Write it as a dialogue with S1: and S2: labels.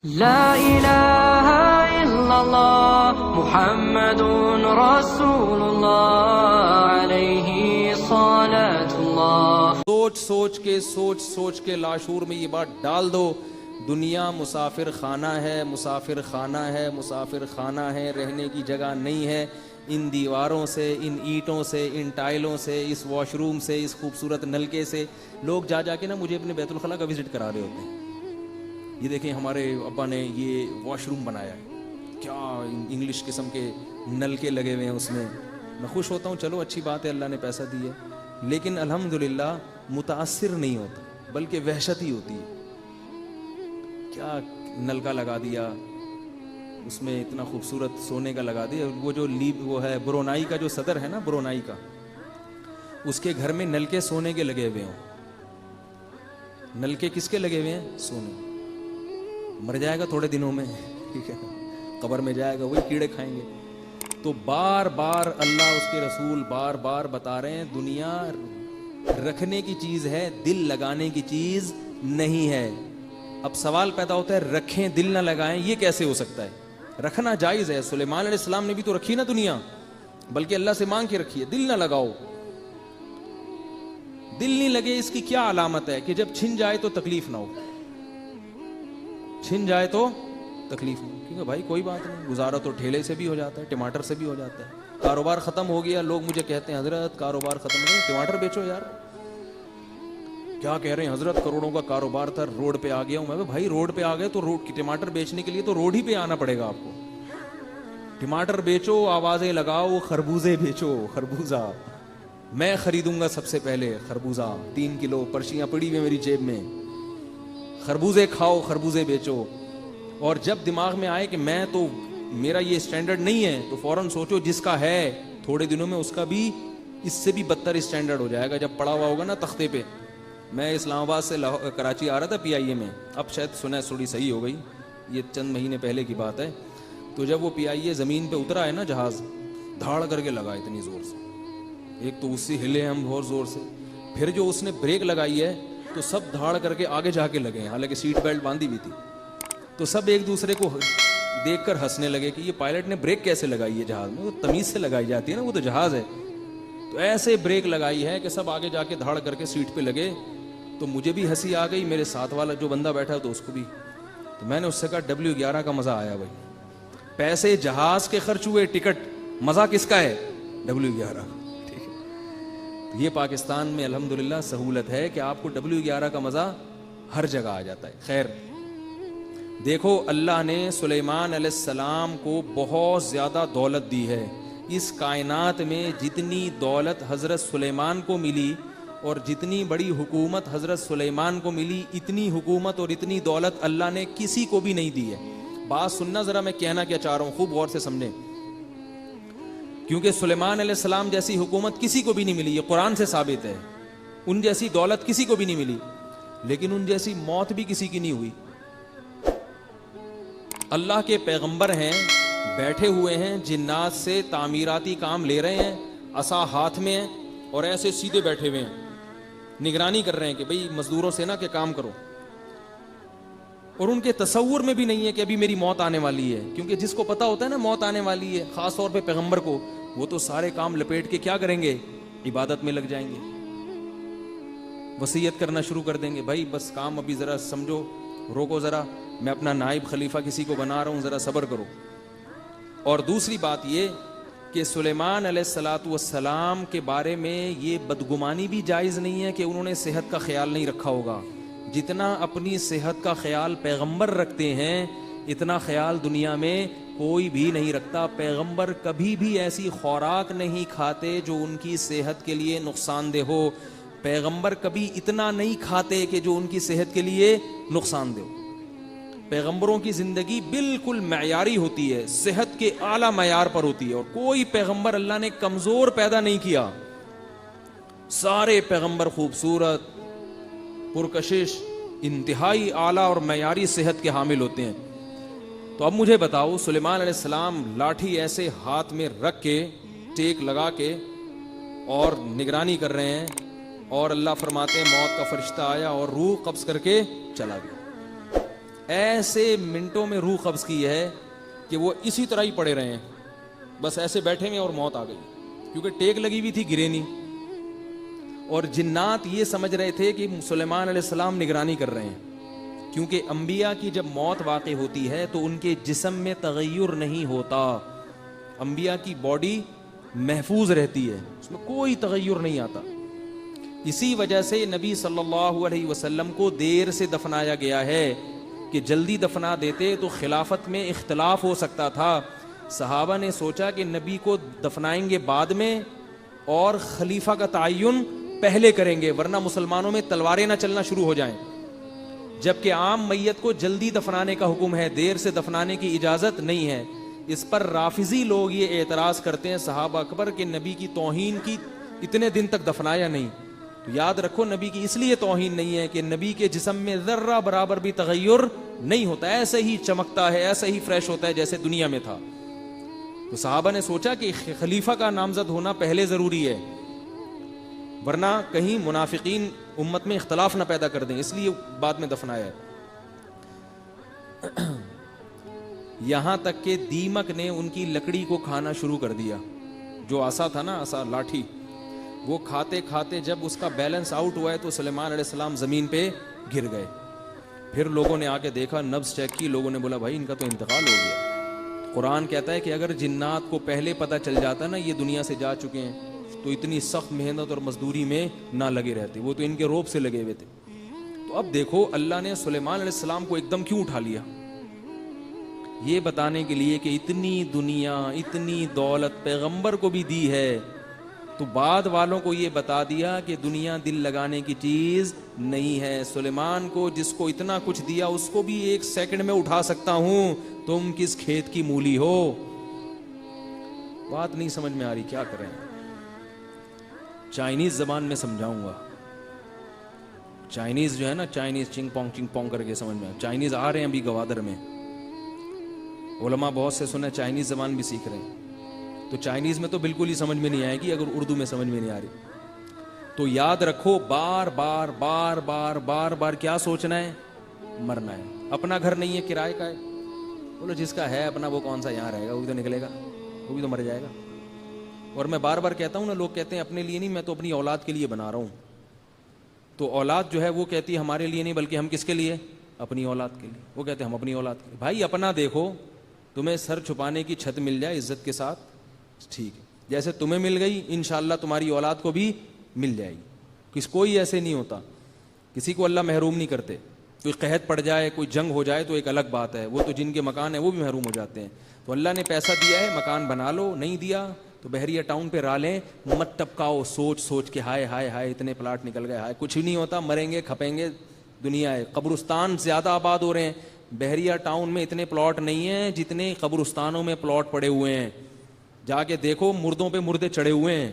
S1: لا الہ الا اللہ محمد رسول اللہ علیہ صلاۃ اللہ۔
S2: سوچ سوچ کے لاشور میں یہ بات ڈال دو، دنیا مسافر خانہ ہے، مسافر خانہ ہے، مسافر خانہ ہے، رہنے کی جگہ نہیں ہے۔ ان دیواروں سے، ان اینٹوں سے، ان ٹائلوں سے، اس واش روم سے، اس خوبصورت نلکے سے لوگ جا کے نا مجھے اپنے بیت الخلاء کا وزٹ کرا رہے ہوتے ہیں۔ یہ دیکھیں ہمارے ابا نے یہ واش روم بنایا ہے، کیا انگلش قسم کے نلکے لگے ہوئے ہیں اس میں۔ میں خوش ہوتا ہوں، چلو اچھی بات ہے، اللہ نے پیسہ دی ہے، لیکن الحمدللہ متاثر نہیں ہوتا بلکہ وحشت ہی ہوتی ہے۔ کیا نلکا لگا دیا اس میں، اتنا خوبصورت سونے کا لگا دیا۔ وہ جو وہ ہے برونائی کا جو صدر ہے نا، برونائی کا، اس کے گھر میں نلکے سونے کے لگے ہوئے ہوں۔ نلکے کس کے لگے ہوئے ہیں؟ سونے۔ مر جائے گا تھوڑے دنوں میں، ٹھیک ہے، قبر میں جائے گا، وہی کیڑے کھائیں گے۔ تو بار بار اللہ، اس کے رسول بار بار بتا رہے ہیں، دنیا رکھنے کی چیز ہے، دل لگانے کی چیز نہیں ہے۔ اب سوال پیدا ہوتا ہے، رکھیں دل نہ لگائیں، یہ کیسے ہو سکتا ہے؟ رکھنا جائز ہے، سلیمان علیہ السلام نے بھی تو رکھی نا دنیا، بلکہ اللہ سے مانگ کے رکھی ہے۔ دل نہ لگاؤ، دل نہیں لگے، اس کی کیا علامت ہے؟ کہ جب چھن جائے تو تکلیف نہ ہو، چھن جائے تو تکلیف نہیں، کیونکہ بھائی کوئی بات نہیں، گزارا تو ٹھیلے سے بھی ہو جاتا ہے، ٹماٹر سے بھی ہو جاتا ہے۔ کاروبار ختم ہو گیا، لوگ مجھے کہتے ہیں حضرت کاروبار ختم ہو گیا، ٹماٹر بیچو یار۔ کیا کہہ رہے ہیں حضرت، کروڑوں کا کاروبار تھا، روڈ پہ آ گیا ہوں میں۔ بھائی روڈ پہ آ گئے تو روڈ کی ٹماٹر بیچنے کے لیے تو روڈ ہی پہ آنا پڑے گا آپ کو۔ ٹماٹر بیچو، آوازیں لگاؤ، خربوزے بیچو، خربوزہ میں خریدوں گا سب سے پہلے، خربوزہ 3 کلو، پرچیاں پڑی ہوئی میری جیب میں، خربوزے کھاؤ، خربوزے بیچو۔ اور جب دماغ میں آئے کہ میں تو، میرا یہ اسٹینڈرڈ نہیں ہے، تو فوراً سوچو جس کا ہے تھوڑے دنوں میں اس کا بھی اس سے بھی بدتر اسٹینڈرڈ ہو جائے گا جب پڑا ہوا ہوگا نا تختے پہ۔ میں اسلام آباد سے کراچی آ رہا تھا PIA میں، اب شاید سنا تھوڑی صحیح ہو گئی، یہ چند مہینے پہلے کی بات ہے۔ تو جب وہ PIA زمین پہ اترا ہے نا جہاز، دھاڑ کر کے لگا اتنی زور سے، ایک تو اس سے ہلے ہم بہت زور سے، پھر جو اس نے بریک لگائی ہے تو سب دھاڑ کر کے آگے جا کے لگے ہیں، حالانکہ سیٹ بیلٹ باندھی ہوئی تھی۔ تو سب ایک دوسرے کو دیکھ کر ہنسنے لگے کہ یہ پائلٹ نے بریک کیسے لگائی ہے جہاز میں، وہ تمیز سے لگائی جاتی ہے نا، وہ تو جہاز ہے۔ تو ایسے بریک لگائی ہے کہ سب آگے جا کے دھاڑ کر کے سیٹ پہ لگے۔ تو مجھے بھی ہنسی آ گئی، میرے ساتھ والا جو بندہ بیٹھا تو اس کو بھی۔ تو میں نے اس سے کہا W11 کا مزہ آیا بھائی، پیسے جہاز کے خرچ ہوئے، ٹکٹ، مزہ کس کا ہے؟ W11۔ ٹھیک ہے، یہ پاکستان میں الحمدللہ سہولت ہے کہ آپ کو W11 کا مزہ ہر جگہ آ جاتا ہے۔ خیر دیکھو، اللہ نے سلیمان علیہ السلام کو بہت زیادہ دولت دی ہے۔ اس کائنات میں جتنی دولت حضرت سلیمان کو ملی اور جتنی بڑی حکومت حضرت سلیمان کو ملی، اتنی حکومت اور اتنی دولت اللہ نے کسی کو بھی نہیں دی ہے۔ بات سننا ذرا، میں کہنا کیا چاہ رہا ہوں، خوب غور سے سمجھیں، کیونکہ سلیمان علیہ السلام جیسی حکومت کسی کو بھی نہیں ملی، یہ قرآن سے ثابت ہے۔ ان جیسی دولت کسی کو بھی نہیں ملی، لیکن ان جیسی موت بھی کسی کی نہیں ہوئی۔ اللہ کے پیغمبر ہیں، بیٹھے ہوئے ہیں، جنات سے تعمیراتی کام لے رہے ہیں، عصا ہاتھ میں ہیں اور ایسے سیدھے بیٹھے ہوئے ہیں، نگرانی کر رہے ہیں کہ بھئی مزدوروں سے نا کہ کام کرو۔ اور ان کے تصور میں بھی نہیں ہے کہ ابھی میری موت آنے والی ہے، کیونکہ جس کو پتا ہوتا ہے نا موت آنے والی ہے، خاص طور پہ پیغمبر کو، وہ تو سارے کام لپیٹ کے کیا کریں گے؟ عبادت میں لگ جائیں گے، وصیت کرنا شروع کر دیں گے، بھائی بس کام ابھی ذرا سمجھو، روکو ذرا، میں اپنا نائب خلیفہ کسی کو بنا رہا ہوں، ذرا صبر کرو۔ اور دوسری بات یہ کہ سلیمان علیہ السلام کے بارے میں یہ بدگمانی بھی جائز نہیں ہے کہ انہوں نے صحت کا خیال نہیں رکھا ہوگا۔ جتنا اپنی صحت کا خیال پیغمبر رکھتے ہیں، اتنا خیال دنیا میں کوئی بھی نہیں رکھتا۔ پیغمبر کبھی بھی ایسی خوراک نہیں کھاتے جو ان کی صحت کے لیے نقصان دہ ہو۔ پیغمبر کبھی اتنا نہیں کھاتے کہ جو ان کی صحت کے لیے نقصان دہ ہو۔ پیغمبروں کی زندگی بالکل معیاری ہوتی ہے، صحت کے اعلیٰ معیار پر ہوتی ہے، اور کوئی پیغمبر اللہ نے کمزور پیدا نہیں کیا۔ سارے پیغمبر خوبصورت، پرکشش، انتہائی اعلیٰ اور معیاری صحت کے حامل ہوتے ہیں۔ تو اب مجھے بتاؤ، سلیمان علیہ السلام لاٹھی ایسے ہاتھ میں رکھ کے، ٹیک لگا کے، اور نگرانی کر رہے ہیں، اور اللہ فرماتے ہیں موت کا فرشتہ آیا اور روح قبض کر کے چلا گیا۔ ایسے منٹوں میں روح قبض کی ہے کہ وہ اسی طرح ہی پڑے رہے ہیں, بس ایسے بیٹھے ہوئے اور موت آ گئی, کیونکہ ٹیک لگی ہوئی تھی, گرے نہیں. اور جنات یہ سمجھ رہے تھے کہ سلیمان علیہ السلام نگرانی کر رہے ہیں, کیونکہ انبیاء کی جب موت واقع ہوتی ہے تو ان کے جسم میں تغیر نہیں ہوتا, انبیاء کی باڈی محفوظ رہتی ہے, اس میں کوئی تغیر نہیں آتا. اسی وجہ سے نبی صلی اللہ علیہ وسلم کو دیر سے دفنایا گیا ہے, کہ جلدی دفنا دیتے تو خلافت میں اختلاف ہو سکتا تھا. صحابہ نے سوچا کہ نبی کو دفنائیں گے بعد میں اور خلیفہ کا تعین پہلے کریں گے, ورنہ مسلمانوں میں تلواریں نہ چلنا شروع ہو جائیں. جبکہ عام میت کو جلدی دفنانے کا حکم ہے, دیر سے دفنانے کی اجازت نہیں ہے. اس پر رافضی لوگ یہ اعتراض کرتے ہیں صحابہ اکبر کہ نبی کی توہین کی, اتنے دن تک دفنایا نہیں. تو یاد رکھو نبی کی اس لیے توہین نہیں ہے کہ نبی کے جسم میں ذرہ برابر بھی تغیر نہیں ہوتا, ایسے ہی چمکتا ہے, ایسے ہی فریش ہوتا ہے جیسے دنیا میں تھا. تو صحابہ نے سوچا کہ خلیفہ کا نامزد ہونا پہلے ضروری ہے, ورنہ کہیں منافقین امت میں اختلاف نہ پیدا کر دیں, اس لیے بعد میں دفنایا ہے. یہاں تک کہ دیمک نے ان کی لکڑی کو کھانا شروع کر دیا, جو عصا تھا نا, عصا لاٹھی, وہ کھاتے کھاتے جب اس کا بیلنس آؤٹ ہوا ہے تو سلیمان علیہ السلام زمین پہ گر گئے. پھر لوگوں نے آ کے دیکھا, نبض چیک کی, لوگوں نے بولا بھائی ان کا تو انتقال ہو گیا. قرآن کہتا ہے کہ اگر جنات کو پہلے پتہ چل جاتا نا یہ دنیا سے جا چکے ہیں تو اتنی سخت محنت اور مزدوری میں نہ لگے رہتے, وہ تو ان کے روب سے لگے ہوئے تھے. تو اب دیکھو اللہ نے سلیمان علیہ السلام کو ایک دم کیوں اٹھا لیا, یہ بتانے کے لیے کہ اتنی دنیا, اتنی دولت پیغمبر کو بھی دی ہے, تو بعد والوں کو یہ بتا دیا کہ دنیا دل لگانے کی چیز نہیں ہے. سلیمان کو جس کو اتنا کچھ دیا اس کو بھی ایک سیکنڈ میں اٹھا سکتا ہوں, تم کس کھیت کی مولی ہو. بات نہیں سمجھ میں آ رہی, کیا کریں. چائنیز زبان میں سمجھاؤں گا, چائنیز جو ہے نا, چائنیز چنگ پونگ کر کے سمجھ میں, چائنیز آ رہے ہیں ابھی گوادر میں, علماء بہت سے سنے چائنیز زبان بھی سیکھ رہے ہیں. تو چائنیز میں تو بالکل ہی سمجھ میں نہیں آئے گی, اگر اردو میں سمجھ میں نہیں آ رہی تو یاد رکھو بار بار بار بار بار بار کیا سوچنا ہے, مرنا ہے. اپنا گھر نہیں ہے, کرائے کا ہے. بولو جس کا ہے اپنا وہ کون سا یہاں رہے گا, وہ بھی تو نکلے گا, وہ بھی تو مر جائے گا. اور میں بار بار کہتا ہوں نا, لوگ کہتے ہیں اپنے لیے نہیں, میں تو اپنی اولاد کے لیے بنا رہا ہوں. تو اولاد جو ہے وہ کہتی ہے ہمارے لیے نہیں, بلکہ ہم کس کے لیے, اپنی اولاد کے لیے. وہ کہتے ہیں ہم اپنی اولاد کے لیے. بھائی اپنا دیکھو, تمہیں سر چھپانے کی چھت مل جائے عزت کے ساتھ, ٹھیک ہے, جیسے تمہیں مل گئی انشاءاللہ تمہاری اولاد کو بھی مل جائے گی. کوئی ایسے نہیں ہوتا, کسی کو اللہ محروم نہیں کرتے. کوئی قحط پڑ جائے, کوئی جنگ ہو جائے تو ایک الگ بات ہے, وہ تو جن کے مکان ہیں وہ بھی محروم ہو جاتے ہیں. تو اللہ نے پیسہ دیا ہے, مکان بنا لو, نہیں دیا تو بحریہ ٹاؤن پہ رالیں مت ٹپکاؤ سوچ سوچ کے, ہائے ہائے ہائے اتنے پلاٹ نکل گئے, ہائے کچھ نہیں ہوتا, مریں گے کھپیں گے. دنیا ہے, قبرستان زیادہ آباد ہو رہے ہیں, بحریہ ٹاؤن میں اتنے پلاٹ نہیں ہیں جتنے قبرستانوں میں پلاٹ پڑے ہوئے ہیں. جا کے دیکھو, مردوں پہ مردے چڑھے ہوئے ہیں.